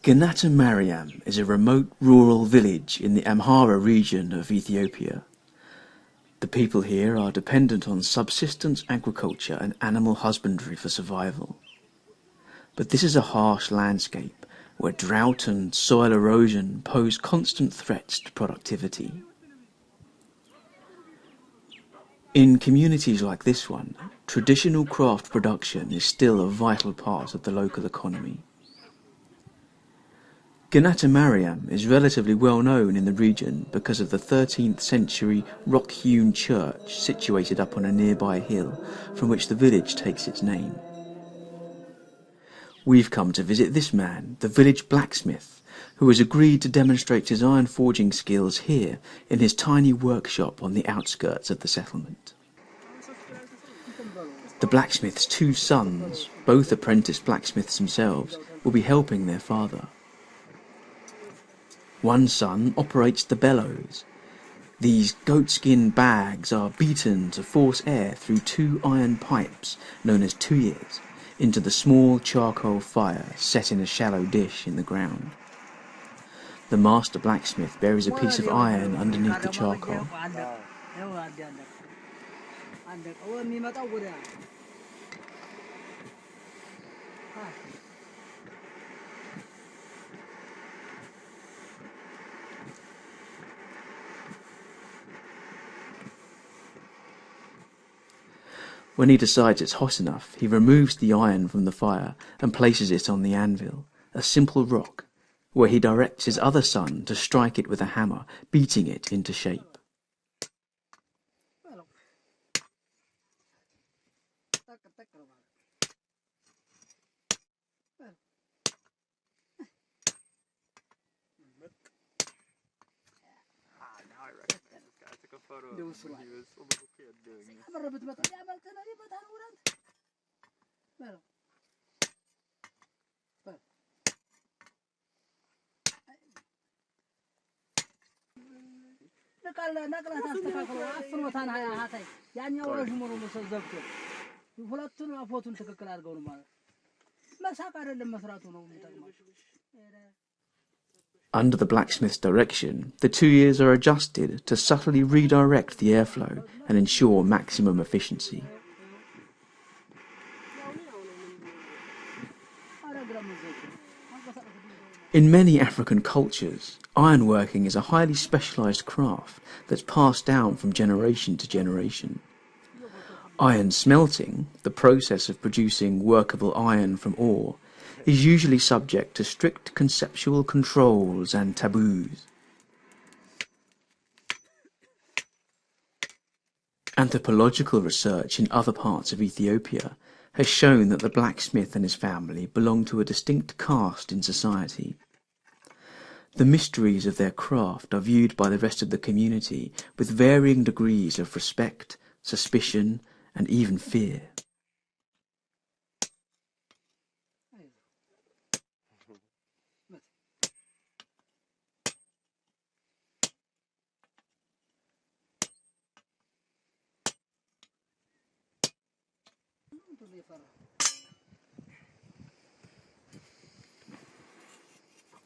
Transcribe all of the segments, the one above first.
Ganata Mariam is a remote rural village in the Amhara region of Ethiopia. The people here are dependent on subsistence agriculture and animal husbandry for survival. But this is a harsh landscape where drought and soil erosion pose constant threats to productivity. In communities like this one, traditional craft production is still a vital part of the local economy. Ganata Mariam is relatively well known in the region because of the 13th century rock-hewn church situated up on a nearby hill from which the village takes its name. We've come to visit this man, the village blacksmith, who has agreed to demonstrate his iron forging skills here in his tiny workshop on the outskirts of the settlement. The blacksmith's two sons, both apprentice blacksmiths themselves, will be helping their father. One son operates the bellows. These goatskin bags are beaten to force air through two iron pipes, known as tuyers, into the small charcoal fire set in a shallow dish in the ground. The master blacksmith buries a piece of iron underneath the charcoal. When he decides it's hot enough, he removes the iron from the fire and places it on the anvil, a simple rock, where he directs his other son to strike it with a hammer, beating it into shape. Under the blacksmith's direction, the tuyers are adjusted to subtly redirect the airflow and ensure maximum efficiency. In many African cultures, ironworking is a highly specialised craft that's passed down from generation to generation. Iron smelting, the process of producing workable iron from ore, is usually subject to strict conceptual controls and taboos. Anthropological research in other parts of Ethiopia has shown that the blacksmith and his family belong to a distinct caste in society. The mysteries of their craft are viewed by the rest of the community with varying degrees of respect, suspicion, and even fear.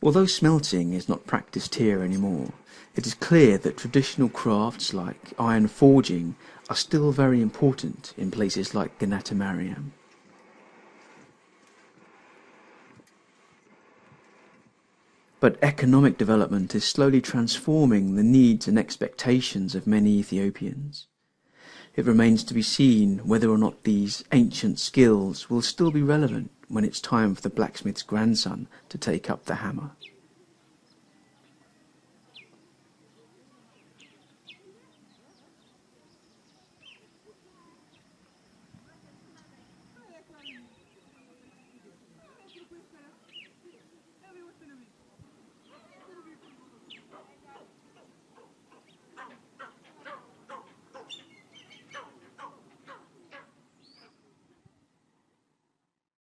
Although smelting is not practiced here anymore, it is clear that traditional crafts like iron forging are still very important in places like Ganata Mariam. But economic development is slowly transforming the needs and expectations of many Ethiopians. It remains to be seen whether or not these ancient skills will still be relevant when it's time for the blacksmith's grandson to take up the hammer.